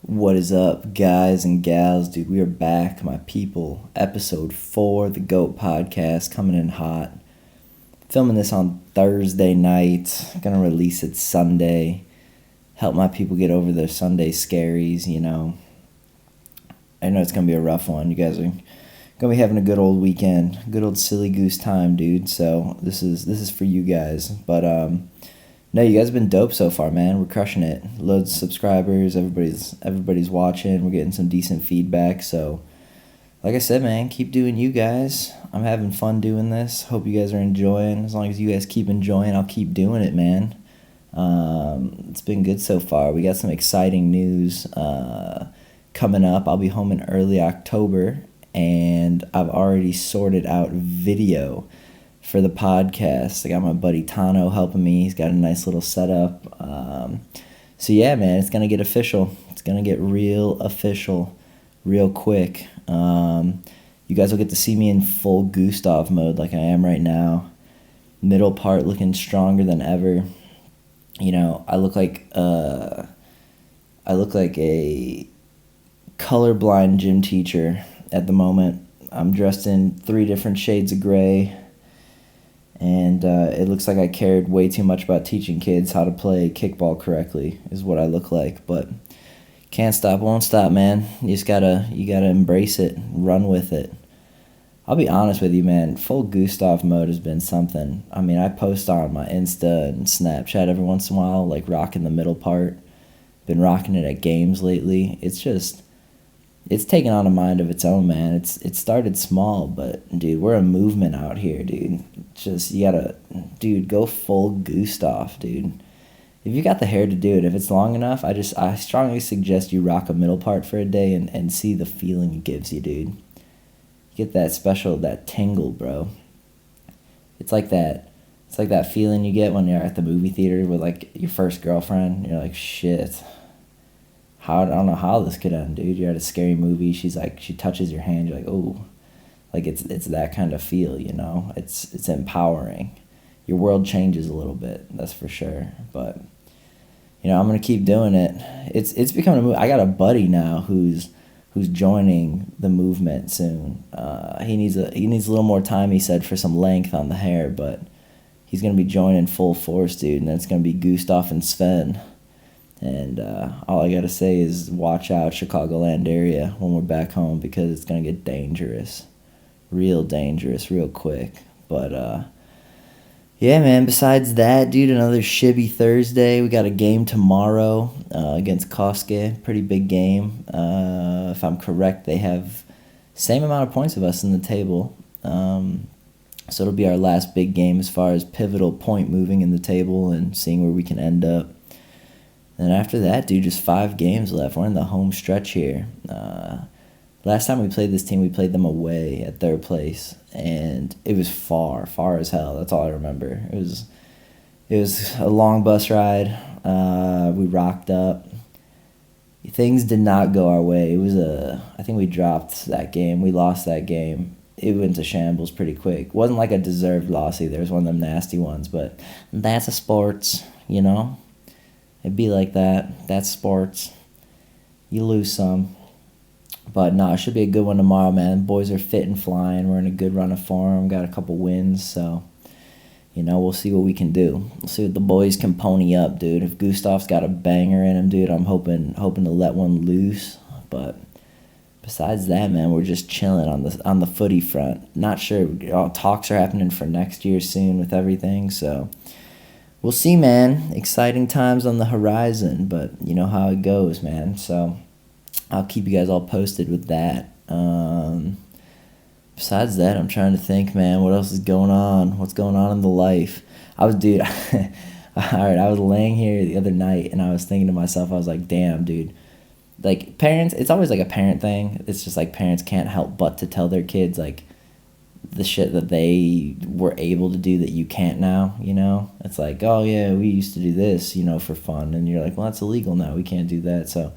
What is up, guys and gals? Dude, we are back, my people. Ep.4, the G.O.A.T podcast, coming in hot. Filming this on Thursday night. Gonna release it Sunday. Help my people get over their Sunday scaries, I know it's gonna be a rough one. You guys are gonna be having a good old weekend. Good old silly goose time, dude. So this is for you guys. But no, you guys have been dope so far, man. We're crushing it. Loads of subscribers. Everybody's watching. We're getting some decent feedback. So, like I said, man, keep doing you guys. I'm having fun doing this. Hope you guys are enjoying. As long as you guys keep enjoying, I'll keep doing it, man. It's been good so far. We got some exciting news coming up. I'll be home in early October, and I've already sorted out video for the podcast. I got my buddy Tano helping me. He's got a nice little setup. So yeah, man, it's gonna get official. It's gonna get real official, real quick. You guys will get to see me in full Gustav mode, like I am right now. Middle part looking stronger than ever. I look like a colorblind gym teacher at the moment. I'm dressed in 3 different shades of gray. And it looks like I cared way too much about teaching kids how to play kickball correctly, is what I look like. But can't stop, won't stop, man. You gotta embrace it, run with it. I'll be honest with you, man. Full Gustav mode has been something. I mean, I post on my Insta and Snapchat every once in a while, like rocking the middle part. Been rocking it at games lately. It's taken on a mind of its own, man. It started small, but dude, we're a movement out here, dude. You gotta, dude, go full Gustav, dude. If you got the hair to do it, if it's long enough, I strongly suggest you rock a middle part for a day and see the feeling it gives you, dude. You get that tingle, bro. It's like that feeling you get when you're at the movie theater with like your first girlfriend. You're like, shit. I don't know how this could end, dude. You're at a scary movie. She's like, she touches your hand. You're like, oh, like it's that kind of feel, It's empowering. Your world changes a little bit, that's for sure. But I'm gonna keep doing it. It's becoming a move. I got a buddy now who's joining the movement soon. He needs a little more time, he said, for some length on the hair, but he's gonna be joining full force, dude. And then it's gonna be Gustav and Sven. And all I gotta say is watch out, Chicagoland area, when we're back home, because it's gonna get dangerous. Real dangerous, real quick. But yeah, man, besides that, dude, another shibby Thursday. We got a game tomorrow against Koske. Pretty big game. If I'm correct, they have same amount of points of us in the table. So it'll be our last big game as far as pivotal point moving in the table and seeing where we can end up. And after that, dude, just 5 games left. We're in the home stretch here. Last time we played this team, we played them away at 3rd place, and it was far as hell. That's all I remember. It was a long bus ride. We rocked up. Things did not go our way. I think we dropped that game. We lost that game. It went to shambles pretty quick. It wasn't like a deserved loss either. It was one of them nasty ones, but that's a sports, It'd be like that. That's sports. You lose some. But no, it should be a good one tomorrow, man. Boys are fit and flying. We're in a good run of form. Got a couple wins, so we'll see what we can do. We'll see what the boys can pony up, dude. If Gustav's got a banger in him, dude, I'm hoping to let one loose. But besides that, man, we're just chilling on the footy front. Not sure. Talks are happening for next year soon with everything, so we'll see, man. Exciting times on the horizon, but you know how it goes, man. So I'll keep you guys all posted with that. Besides that, I'm trying to think, man, what else is going on? What's going on in the life? I was laying here the other night, and I was thinking to myself, I was like, damn, dude. Like, parents, it's always like a parent thing. It's just like parents can't help but to tell their kids, like, the shit that they were able to do that you can't now, It's like, oh, yeah, we used to do this, for fun. And you're like, well, that's illegal now. We can't do that. So,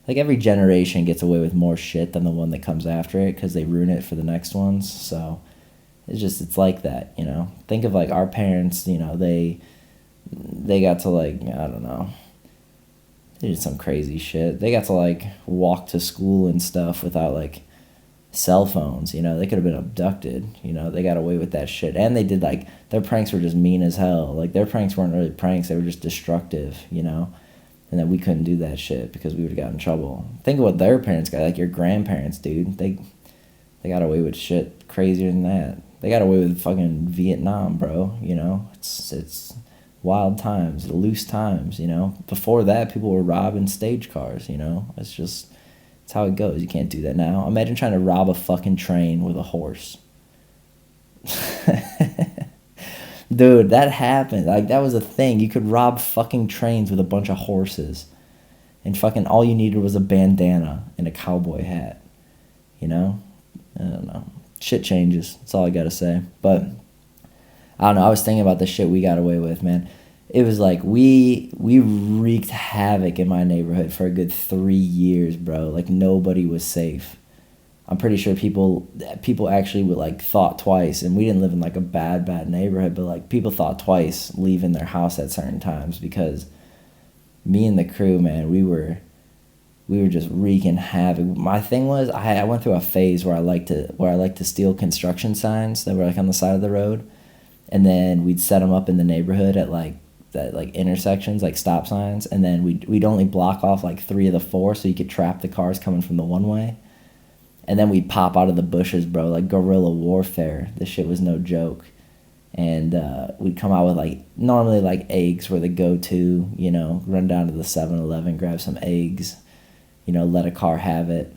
like, every generation gets away with more shit than the one that comes after it because they ruin it for the next ones. So, it's like that, Think of, like, our parents, they got to, like, I don't know. They did some crazy shit. They got to like walk to school and stuff without like cell phones, you know. They could have been abducted, you know. They got away with that shit. And they did like, their pranks were just mean as hell. Like their pranks weren't really pranks, they were just destructive, you know. And then we couldn't do that shit because we would have got in trouble. Think of what their parents got, like your grandparents, dude. They got away with shit crazier than that. They got away with fucking Vietnam, bro, you know. It's wild times, loose times, you know. Before that, people were robbing stage cars, you know. It's how it goes. You can't do that now. Imagine trying to rob a fucking train with a horse. Dude, that happened. Like, that was a thing. You could rob fucking trains with a bunch of horses. And fucking all you needed was a bandana and a cowboy hat. You know? I don't know. Shit changes. That's all I gotta say. But I don't know. I was thinking about the shit we got away with, man. It was like we wreaked havoc in my neighborhood for a good 3 years, bro. Like nobody was safe. I'm pretty sure people actually would like thought twice, and we didn't live in like a bad neighborhood, but like people thought twice leaving their house at certain times because me and the crew, man, we were just wreaking havoc. My thing was I went through a phase where I like to steal construction signs that were like on the side of the road. And then we'd set them up in the neighborhood at like intersections, like stop signs, and then we'd only block off like 3 of the 4 so you could trap the cars coming from the one way. And then we'd pop out of the bushes, bro, like guerrilla warfare. This shit was no joke. And we'd come out with like, normally like eggs were the go-to, you know, run down to the 7-Eleven, grab some eggs, you know, let a car have it,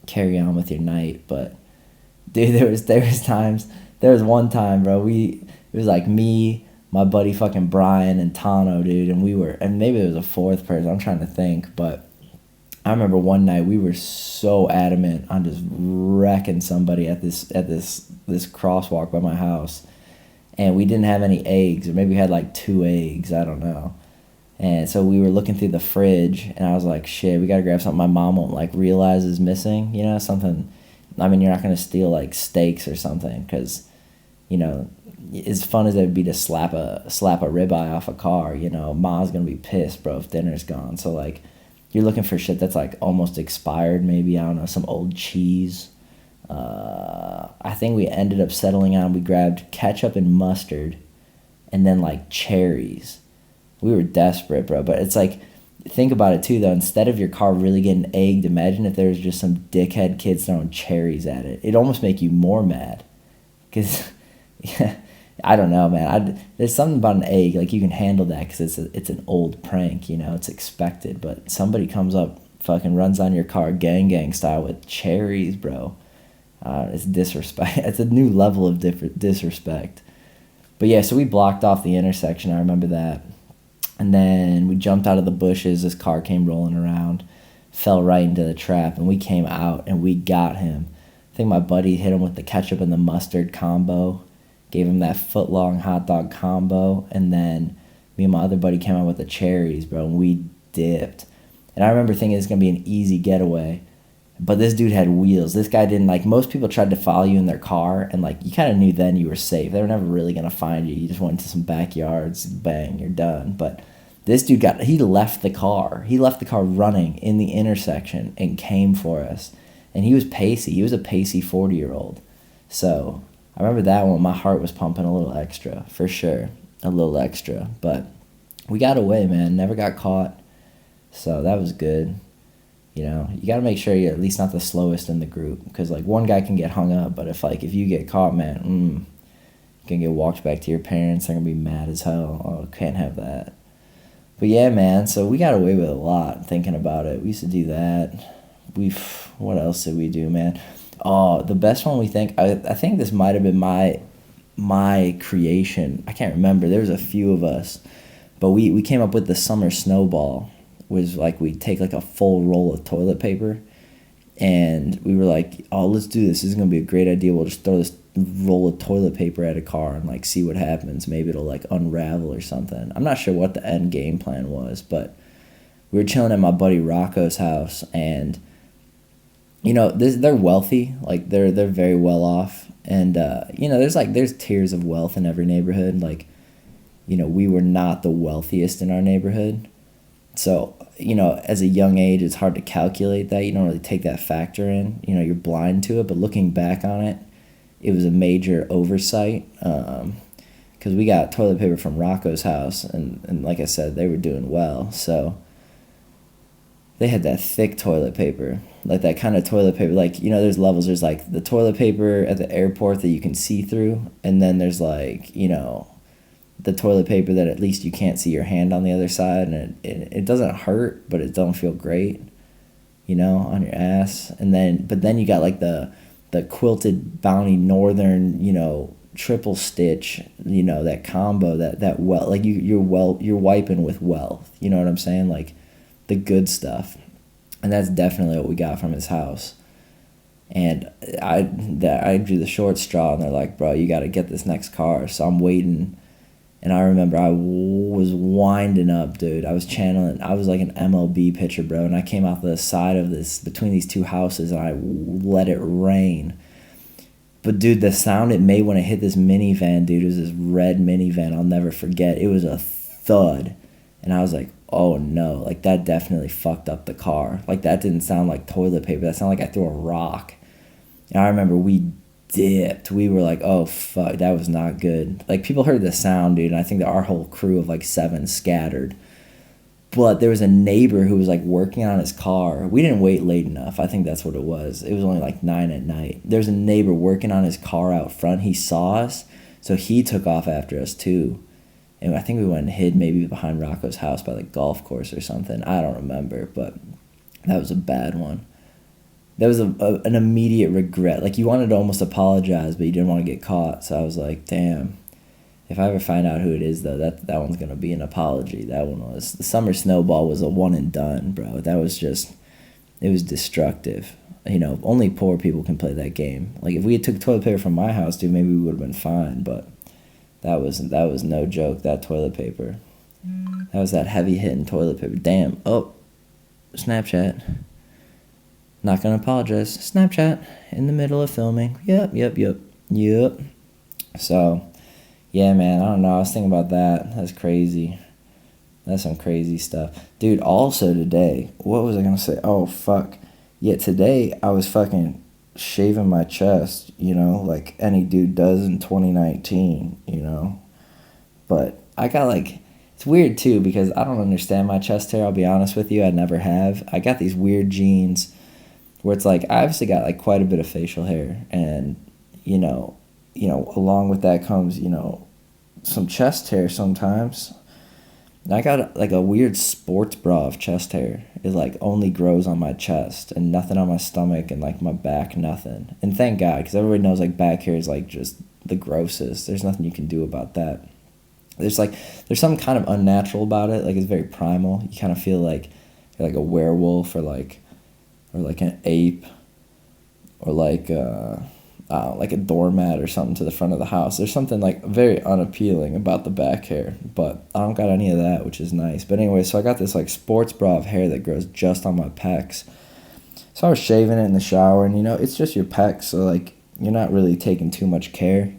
carry on with your night. But dude, there was one time, bro, it was like me, my buddy fucking Brian, and Tano, dude, and maybe there was a 4th person, I'm trying to think, but I remember one night we were so adamant on just wrecking somebody at this crosswalk by my house, and we didn't have any eggs, or maybe we had like 2 eggs, I don't know. And so we were looking through the fridge, and I was like, shit, we gotta grab something my mom won't like realize is missing, you know, something. I mean, you're not gonna steal like steaks or something, because, you know, as fun as it would be to slap a ribeye off a car, you know, Ma's gonna be pissed, bro, if dinner's gone. So like, you're looking for shit that's like almost expired, maybe, I don't know, some old cheese. I think we ended up settling on, we grabbed ketchup and mustard, and then like cherries. We were desperate, bro. But it's like, think about it too, though. Instead of your car really getting egged, imagine if there was just some dickhead kids throwing cherries at it. It'd almost make you more mad. Because, yeah, I don't know, man. There's something about an egg, like you can handle that because it's an old prank, you know, it's expected. But somebody comes up, fucking runs on your car gang style with cherries, bro. It's disrespect. It's a new level of disrespect. But yeah, so we blocked off the intersection. I remember that. And then we jumped out of the bushes. This car came rolling around, fell right into the trap, and we came out and we got him. I think my buddy hit him with the ketchup and the mustard combo, gave him that foot-long hot dog combo, and then me and my other buddy came out with the cherries, bro, and we dipped. And I remember thinking it's going to be an easy getaway, but this dude had wheels. This guy didn't, like, most people tried to follow you in their car, and, like, you kind of knew then you were safe. They were never really going to find you. You just went to some backyards, bang, you're done. But this dude he left the car. He left the car running in the intersection and came for us. And he was pacey. He was a pacey 40-year-old. So I remember that one. My heart was pumping a little extra, for sure. A little extra. But we got away, man. Never got caught. So that was good. You know, you got to make sure you're at least not the slowest in the group. Because, like, one guy can get hung up. But if you get caught, man, you can get walked back to your parents. They're going to be mad as hell. Oh, can't have that. But yeah, man, so we got away with a lot thinking about it. We used to do that. What else did we do, man? Oh, the best one I think this might have been my creation. I can't remember. There was a few of us. But we came up with the summer snowball. Was like we'd take like a full roll of toilet paper. And we were like, oh, let's do this. This is going to be a great idea. We'll just throw this roll of toilet paper at a car and like see what happens. Maybe it'll like unravel or something. I'm not sure what the end game plan was, but we were chilling at my buddy Rocco's house, and you know, they're wealthy, like they're very well off, and you know, there's tiers of wealth in every neighborhood. Like, you know, we were not the wealthiest in our neighborhood, so as a young age, it's hard to calculate that. You don't really take that factor in. You're blind to it. But looking back on it, it was a major oversight. Because we got toilet paper from Rocco's house, and like I said, they were doing well. So they had that thick toilet paper, like that kind of toilet paper. Like, there's levels. There's like the toilet paper at the airport that you can see through, and then there's like, the toilet paper that at least you can't see your hand on the other side, and it doesn't hurt, but it don't feel great, on your ass. But then you got like the quilted Bounty Northern, triple stitch, that combo, that well, like you're wiping with wealth. You know what I'm saying? Like the good stuff, and that's definitely what we got from his house. And I drew the short straw, and they're like, bro, you got to get this next car. So I'm waiting. And I remember I was winding up, dude. I was channeling. I was like an MLB pitcher, bro. And I came out the side of between these two houses, and I let it rain. But, dude, the sound it made when it hit this minivan, dude, it was this red minivan. I'll never forget. It was a thud. And I was like, oh, no. Like, that definitely fucked up the car. Like, that didn't sound like toilet paper. That sounded like I threw a rock. And I remember we dipped. We were like, oh fuck, that was not good. Like, people heard the sound, dude, and I think that our whole crew of like 7 scattered. But there was a neighbor who was like working on his car. We didn't wait late enough. I think that's what it was. It was only like 9 at night. There's a neighbor working on his car out front. He saw us, so he took off after us too. And I think we went and hid maybe behind Rocco's house by the golf course or something. I don't remember, but that was a bad one. That was an immediate regret. Like, you wanted to almost apologize, but you didn't want to get caught. So I was like, damn, if I ever find out who it is, though, that one's going to be an apology. That one was, the Summer Snowball was a one and done, bro. That was just, it was destructive. Only poor people can play that game. Like, if we had took toilet paper from my house, dude, maybe we would have been fine. But that was no joke, that toilet paper. That was that heavy-hitting toilet paper. Damn. Oh, Snapchat. Not gonna apologize. Snapchat in the middle of filming. Yep. So, yeah, man, I don't know. I was thinking about that. That's crazy. That's some crazy stuff. Dude, also today, what was I gonna say? Oh, fuck. Yeah, today I was fucking shaving my chest, like any dude does in 2019, But I got like, it's weird too, because I don't understand my chest hair, I'll be honest with you. I never have. I got these weird genes where it's like, I obviously got like quite a bit of facial hair, and along with that comes some chest hair sometimes. And I got like a weird sports bra of chest hair. It like only grows on my chest and nothing on my stomach and like my back, nothing. And thank God, because everybody knows like back hair is like just the grossest. There's nothing you can do about that. There's something kind of unnatural about it. Like, it's very primal. You kind of feel like you're like a werewolf or like an ape, or like a doormat or something to the front of the house. There's something like very unappealing about the back hair, but I don't got any of that, which is nice. But anyway, so I got this like sports bra of hair that grows just on my pecs. So I was shaving it in the shower, and it's just your pecs, so like you're not really taking too much care.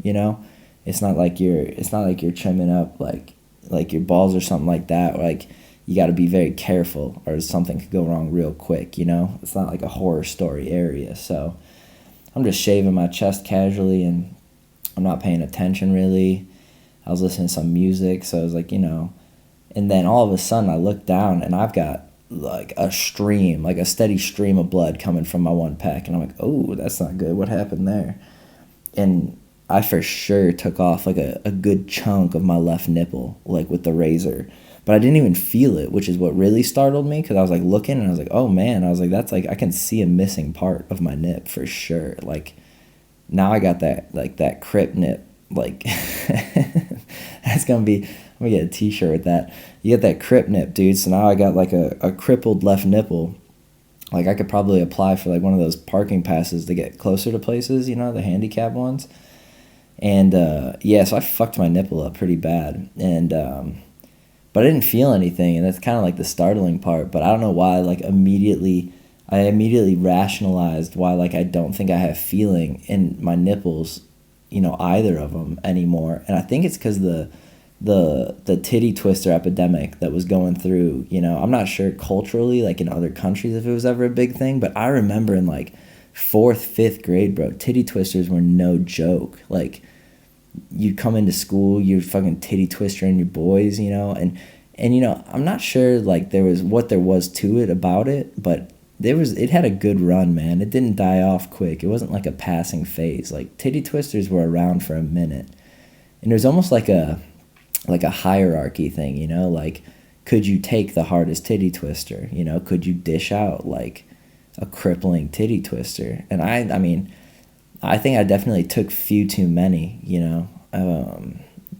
It's not like you're trimming up like your balls or something like that. Like, you got to be very careful, or something could go wrong real quick. It's not like a horror story area. So I'm just shaving my chest casually, and I'm not paying attention really. I was listening to some music, so I was like, and then all of a sudden I look down, and I've got like a steady stream of blood coming from my one pec, and I'm like, oh, that's not good. What happened there? And I for sure took off like a good chunk of my left nipple, like with the razor. But I didn't even feel it, which is what really startled me, because I was like looking, and I was like, oh man, I was like, that's like, I can see a missing part of my nip for sure. Like, now I got that Crip nip. Like, that's gonna be, I'm gonna get a t-shirt with that. You get that Crip nip, dude. So now I got like a crippled left nipple. Like, I could probably apply for like one of those parking passes to get closer to places, the handicap ones. And yeah, so I fucked my nipple up pretty bad. And but I didn't feel anything, and that's kind of like the startling part. But I don't know why, like, I immediately rationalized why, like, I don't think I have feeling in my nipples, either of them anymore. And I think it's because the the titty twister epidemic that was going through, I'm not sure culturally, like in other countries, if it was ever a big thing, but I remember in like fourth, fifth grade, bro, titty twisters were no joke. Like, you'd come into school, you'd fucking titty twister and your boys, and I'm not sure like there was to it about it, but it had a good run, man. It didn't die off quick. It wasn't like a passing phase. Like, titty twisters were around for a minute, and it was almost like a hierarchy thing, like, could you take the hardest titty twister? Could you dish out like a crippling titty twister? And I mean, I think I definitely took few too many,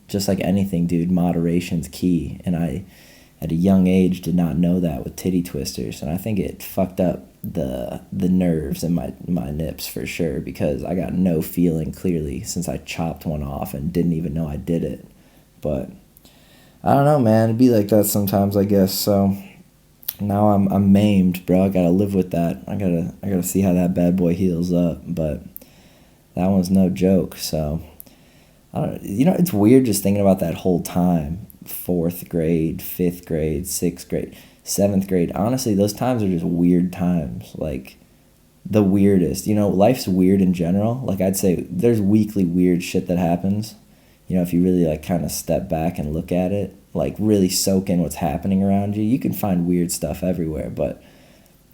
just like anything, dude, moderation's key. And I, at a young age, did not know that with titty twisters. And I think it fucked up the nerves in my nips for sure, because I got no feeling clearly since I chopped one off and didn't even know I did it. But I don't know, man. It'd be like that sometimes, I guess. So now I'm maimed, bro. I gotta live with that. I gotta see how that bad boy heals up. But that one's no joke. So I don't. It's weird just thinking about that whole time. 4th grade, 5th grade, 6th grade, 7th grade. Honestly, those times are just weird times. Like, the weirdest. Life's weird in general. Like, I'd say there's weekly weird shit that happens. If you really like kind of step back and look at it, like really soak in what's happening around you, you can find weird stuff everywhere. But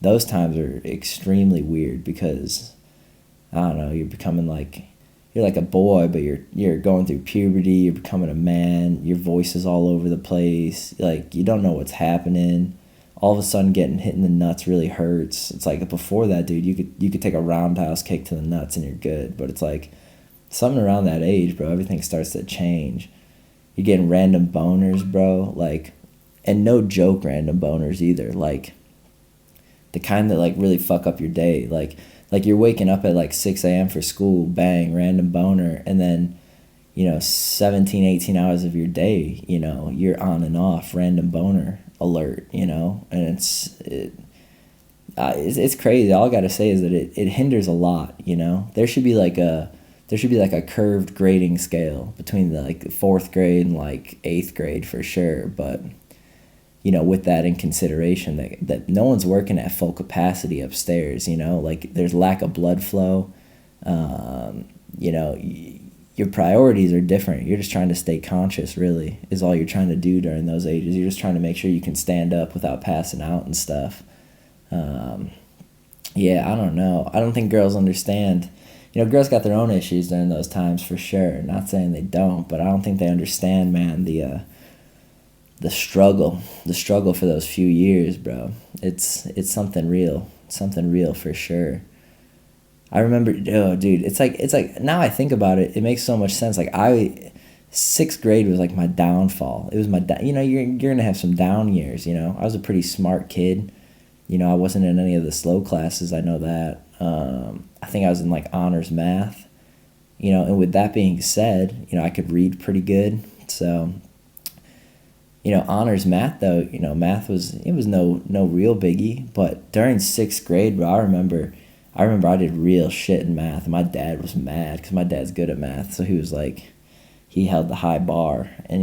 those times are extremely weird because, I don't know, you're like a boy, but you're going through puberty, you're becoming a man, your voice is all over the place, like, you don't know what's happening. All of a sudden getting hit in the nuts really hurts. It's like, before that, dude, you could take a roundhouse kick to the nuts and you're good. But it's like, something around that age, bro, everything starts to change. You're getting random boners, bro, like, and no joke random boners either, like, the kind that, like, really fuck up your day, like you're waking up at, like, 6 a.m. for school, bang, random boner, and then, 17, 18 hours of your day, you're on and off, random boner alert, and it's crazy. All I gotta say is that it hinders a lot, There should be like a curved grading scale between the 4th grade and 8th grade for sure, but with that in consideration, that no one's working at full capacity upstairs, there's lack of blood flow. Your priorities are different. You're just trying to stay conscious, really, is all you're trying to do during those ages. You're just trying to make sure you can stand up without passing out and stuff. Yeah, I don't know. I don't think girls understand. Girls got their own issues during those times for sure. Not saying they don't, but I don't think they understand, man, the struggle for those few years, bro. It's something real for sure. I remember, oh, dude, it's like now I think about it, it makes so much sense. Like, 6th grade was like my downfall. It was my you're gonna have some down years. I was a pretty smart kid. I wasn't in any of the slow classes. I know that. I think I was in like honors math. And with that being said, I could read pretty good. So, honors math though, math was no real biggie. But during 6th grade, bro, I remember I did real shit in math, and my dad was mad because my dad's good at math. So he was like, he held the high bar, and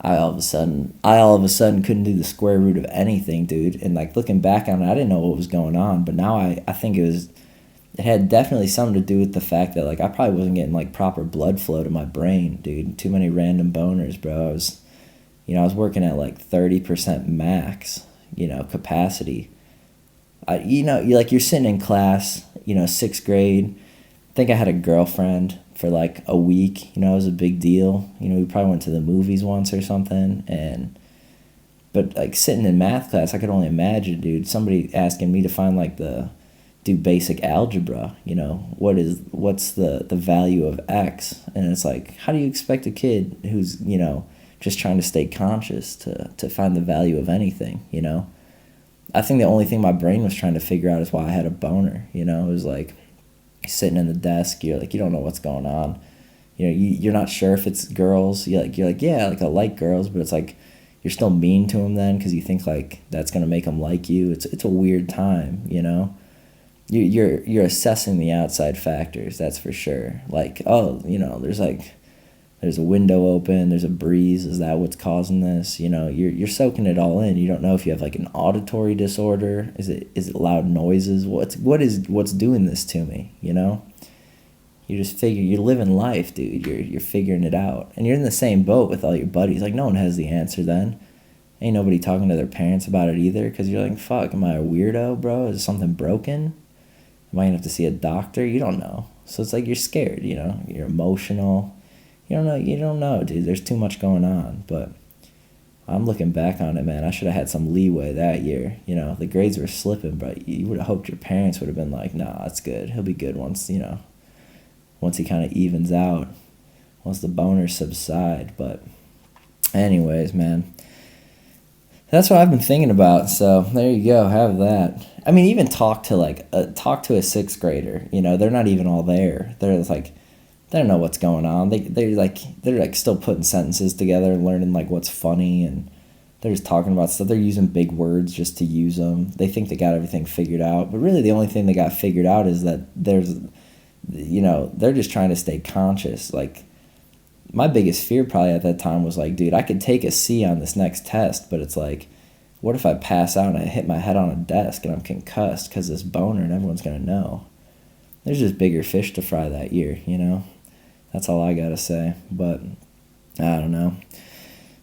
I all of a sudden couldn't do the square root of anything, dude. And like, looking back on it, I didn't know what was going on, but now I think it had definitely something to do with the fact that like I probably wasn't getting like proper blood flow to my brain, dude. Too many random boners, bro. I was working at like 30% max, capacity. You're sitting in class, 6th grade. I think I had a girlfriend for like a week. It was a big deal. We probably went to the movies once or something. But like, sitting in math class, I could only imagine, dude, somebody asking me to find like do basic algebra. What's the value of X? And it's like, how do you expect a kid who's, just trying to stay conscious to find the value of anything, I think the only thing my brain was trying to figure out is why I had a boner, It was like, sitting in the desk, you're like, you don't know what's going on. You're not sure if it's girls. You're like, yeah, like I like girls, but it's like, you're still mean to them then because you think like that's going to make them like you. It's a weird time, You're assessing the outside factors, that's for sure. Like, oh, there's like There's a window open. There's a breeze. Is that what's causing this? You're soaking it all in. You don't know if you have like an auditory disorder. Is it loud noises? What's doing this to me? You just figure you're living life, dude. You're figuring it out, and you're in the same boat with all your buddies. Like no one has the answer then. Ain't nobody talking to their parents about it either, because you're like, fuck, am I a weirdo, bro? Is something broken? Am I gonna have to see a doctor? You don't know. So it's like you're scared, You're emotional. You don't know, dude. There's too much going on. But I'm looking back on it, man. I should have had some leeway that year. The grades were slipping, but you would have hoped your parents would have been like, nah, it's good. He'll be good once he kind of evens out, once the boners subside. But anyways, man, that's what I've been thinking about. So there you go, have that. I mean, even talk to a sixth grader. They're not even all there. They're like, they don't know what's going on. They're still putting sentences together, learning like what's funny, and they're just talking about stuff. They're using big words just to use them. They think they got everything figured out, but really the only thing they got figured out is that they're just trying to stay conscious. Like, my biggest fear probably at that time was like, dude, I could take a C on this next test, but it's like, what if I pass out and I hit my head on a desk and I'm concussed because this boner and everyone's going to know? There's just bigger fish to fry that year, That's all I got to say. But I don't know.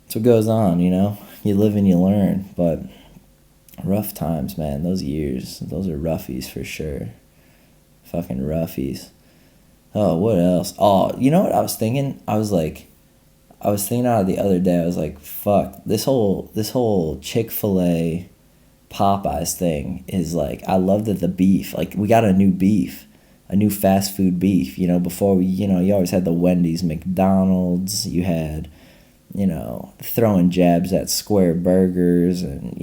That's what goes on, You live and you learn. But rough times, man. Those years, those are roughies for sure. Fucking roughies. Oh, what else? Oh, you know what I was thinking? I was thinking out the other day. I was like, fuck, this whole Chick-fil-A Popeyes thing is like, I love that the beef, like we got a new beef, a new fast food beef. Before we, you always had the Wendy's, McDonald's. You had, throwing jabs at Square Burgers and,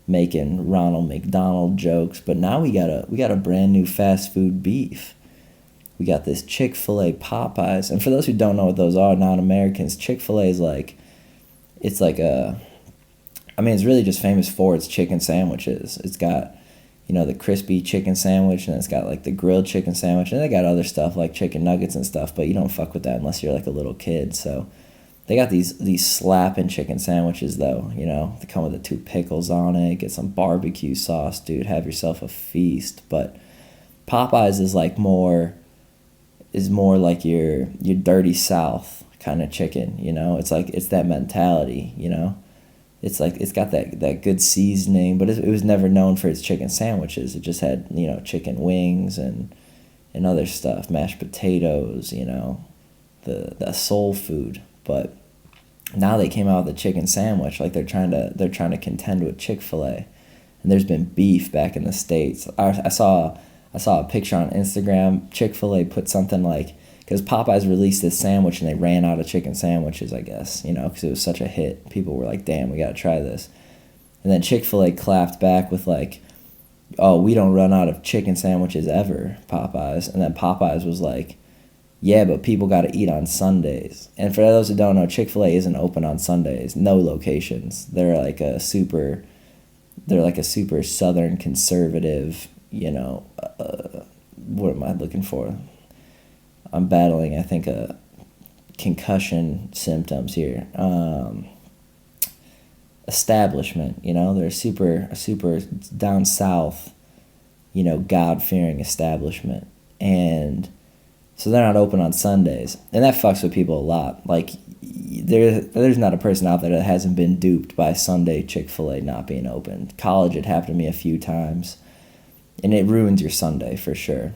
making Ronald McDonald jokes. But now we got a brand new fast food beef. We got this Chick-fil-A Popeyes. And for those who don't know what those are, non-Americans, Chick-fil-A is like, it's really just famous for its chicken sandwiches. It's got, the crispy chicken sandwich, and it's got like the grilled chicken sandwich, and they got other stuff like chicken nuggets and stuff, but you don't fuck with that unless you're like a little kid. So they got these slapping chicken sandwiches though, they come with the 2 pickles on it, get some barbecue sauce, dude, have yourself a feast. But Popeyes is more like your dirty South kind of chicken, It's like, it's that mentality, It's like, it's got that good seasoning, but it was never known for its chicken sandwiches. It just had, chicken wings and other stuff, mashed potatoes, the soul food. But now they came out with a chicken sandwich, like they're trying to contend with Chick-fil-A. And there's been beef back in the States. I saw a picture on Instagram. Chick-fil-A put something like, because Popeyes released this sandwich and they ran out of chicken sandwiches, I guess, because it was such a hit. People were like, damn, we got to try this. And then Chick-fil-A clapped back with like, oh, we don't run out of chicken sandwiches ever, Popeyes. And then Popeyes was like, yeah, but people got to eat on Sundays. And for those who don't know, Chick-fil-A isn't open on Sundays. No locations. They're like a super Southern conservative, what am I looking for? I'm battling, I think, concussion symptoms here. Establishment, they're a super down south, God-fearing establishment. And so they're not open on Sundays. And that fucks with people a lot. Like, there's not a person out there that hasn't been duped by Sunday Chick-fil-A not being open. College, it happened to me a few times. And it ruins your Sunday for sure.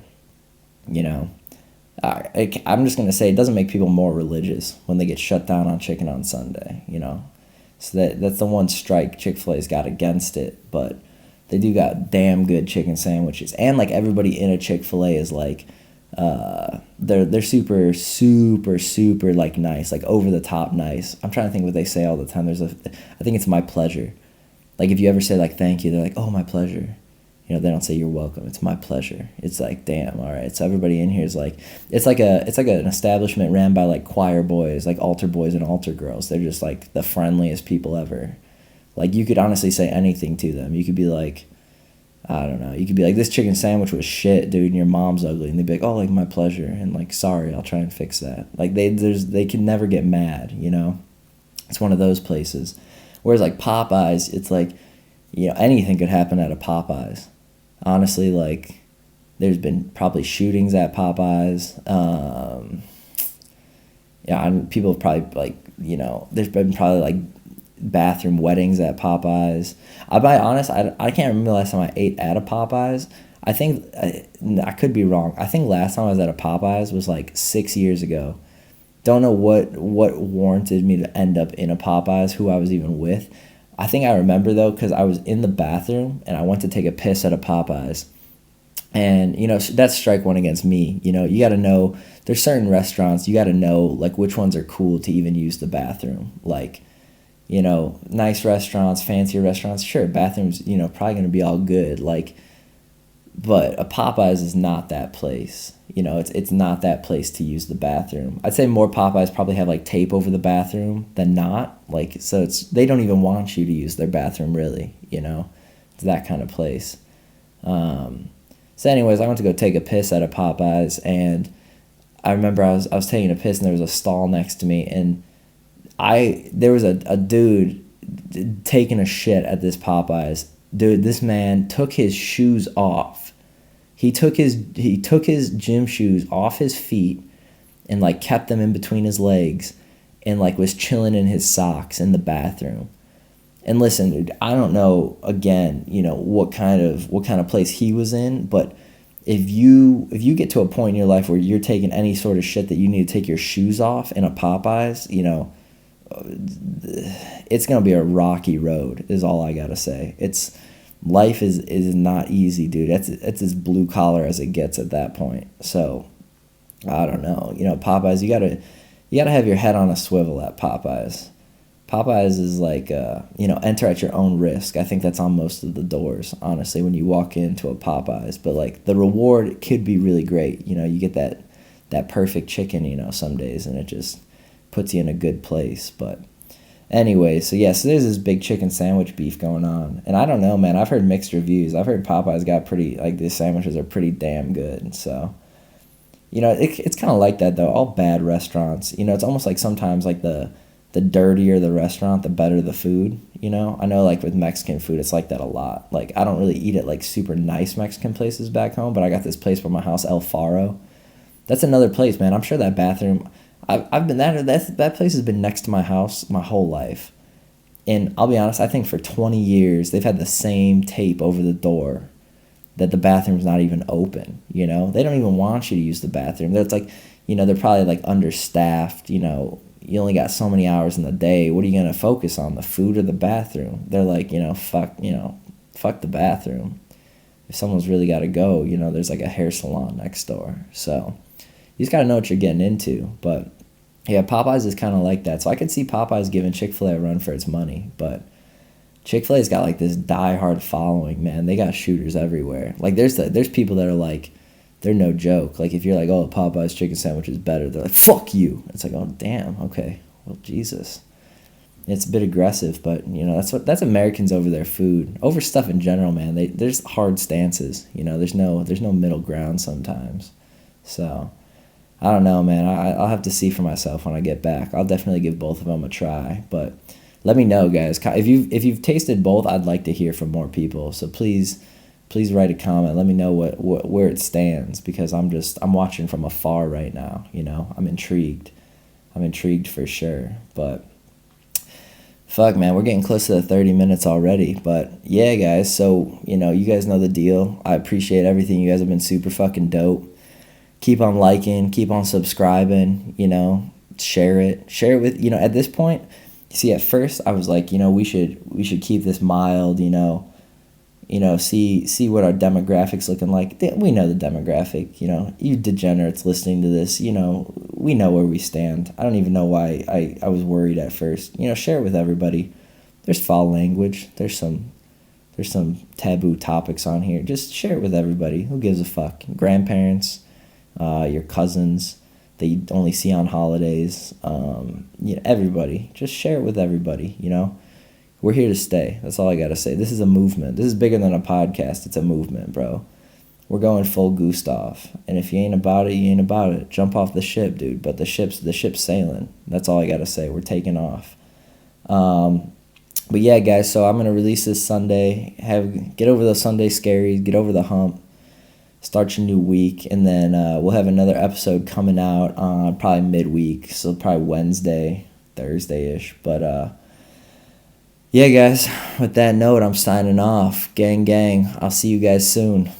I'm just going to say it doesn't make people more religious when they get shut down on chicken on Sunday, So that's the one strike Chick-fil-A's got against it. But they do got damn good chicken sandwiches. And, like, everybody in a Chick-fil-A is, like, they're super, super, super, like, nice. Like, over-the-top nice. I'm trying to think what they say all the time. I think it's my pleasure. Like, if you ever say, like, thank you, they're like, oh, my pleasure. They don't say you're welcome. It's my pleasure. It's like, damn, all right. So everybody in here is like, it's like an establishment ran by like choir boys, like altar boys and altar girls. They're just like the friendliest people ever. Like, you could honestly say anything to them. You could be like, I don't know. You could be like, this chicken sandwich was shit, dude, and your mom's ugly, and they'd be like, oh, like, my pleasure, and like, sorry, I'll try and fix that. Like, they can never get mad, you know. It's one of those places. Whereas like Popeyes, it's like, you know, anything could happen at a Popeyes. Honestly, like, there's been probably shootings at Popeyes. People have probably, like, you know, there's been probably like bathroom weddings at Popeyes. I'll be honest, I can't remember the last time I ate at a Popeyes. I think, I could be wrong. I think last time I was at a Popeyes was like 6 years ago. Don't know what warranted me to end up in a Popeyes, who I was even with. I think I remember, though, because I was in the bathroom and I went to take a piss at a Popeyes. And, you know, that's strike one against me. You know, you got to know, there's certain restaurants, you got to know, like, which ones are cool to even use the bathroom. Like, you know, nice restaurants, fancier restaurants, sure, bathrooms, you know, probably going to be all good. Like, but a Popeyes is not that place. You know, it's not that place to use the bathroom. I'd say more Popeyes probably have like tape over the bathroom than not. Like, so they don't even want you to use their bathroom, really. You know, it's that kind of place. So anyways, I went to go take a piss at a Popeyes, and I remember I was taking a piss, and there was a stall next to me, and there was a dude taking a shit at this Popeyes. Dude, this man took his shoes off. He took his gym shoes off his feet and like kept them in between his legs and like was chilling in his socks in the bathroom. And listen, dude, I don't know, again, you know, what kind of place he was in, but if you get to a point in your life where you're taking any sort of shit that you need to take your shoes off in a Popeyes, you know, it's gonna be a rocky road, is all I gotta say. Life is not easy, dude. It's as blue collar as it gets at that point. So I don't know. You know, Popeyes, you gotta have your head on a swivel at Popeyes. Popeyes is like, you know, enter at your own risk. I think that's on most of the doors, honestly, when you walk into a Popeyes. But like the reward could be really great. You know, you get that perfect chicken, you know, some days, and it just puts you in a good place. But anyway, so yeah, so there's this big chicken sandwich beef going on. And I don't know, man, I've heard mixed reviews. I've heard Popeyes got pretty, like, these sandwiches are pretty damn good. So, you know, it's kind of like that, though. All bad restaurants, you know, it's almost like sometimes, like, the dirtier the restaurant, the better the food, you know? I know, like, with Mexican food, it's like that a lot. Like, I don't really eat at, like, super nice Mexican places back home, but I got this place by my house, El.4. That's another place, man. I'm sure that bathroom... I've been that place has been next to my house my whole life, and I'll be honest, I think for 20 years they've had the same tape over the door that the bathroom's not even open. You know, they don't even want you to use the bathroom. It's like, you know, they're probably like understaffed. You know, you only got so many hours in the day. What are you gonna focus on, the food or the bathroom? They're like, you know, fuck the bathroom. If someone's really got to go, you know, there's like a hair salon next door. So you just got to know what you're getting into. But yeah, Popeyes is kind of like that. So I could see Popeyes giving Chick-fil-A a run for its money. But Chick-fil-A's got like this diehard following, man. They got shooters everywhere. Like there's people that are like, they're no joke. Like if you're like, oh, Popeyes chicken sandwich is better, they're like, fuck you. It's like, oh, damn, okay. Well, Jesus. It's a bit aggressive, but you know, that's Americans over their food. Over stuff in general, man. There's hard stances. You know, there's no middle ground sometimes. So I don't know, man. I'll have to see for myself when I get back. I'll definitely give both of them a try. But let me know, guys. If you've tasted both, I'd like to hear from more people. So please write a comment. Let me know where it stands, because I'm watching from afar right now. You know, I'm intrigued. I'm intrigued for sure. But fuck, man, we're getting close to the 30 minutes already. But yeah, guys. So you know, you guys know the deal. I appreciate everything. You guys have been super fucking dope. Keep on liking, keep on subscribing, you know, share it with, you know, at this point, see, at first I was like, you know, we should keep this mild, you know, see what our demographics looking like. We know the demographic, you know, you degenerates listening to this, you know, we know where we stand. I don't even know why I was worried at first. You know, share it with everybody. There's foul language. There's some taboo topics on here. Just share it with everybody. Who gives a fuck? Grandparents, your cousins that you only see on holidays, you know, everybody. Just share it with everybody, you know. we're here to stay. That's all I gotta say. This is a movement. This is bigger than a podcast. It's a movement, bro. We're going full Gustav. And if you ain't about it, you ain't about it. Jump off the ship, dude. But the ship's sailing. That's all I gotta say. We're taking off. But yeah, guys, so I'm gonna release this Sunday. Get over those Sunday scaries, get over the hump, start your new week, and then we'll have another episode coming out on probably midweek, so probably Wednesday, Thursday-ish. But yeah, guys, with that note, I'm signing off. Gang, gang. I'll see you guys soon.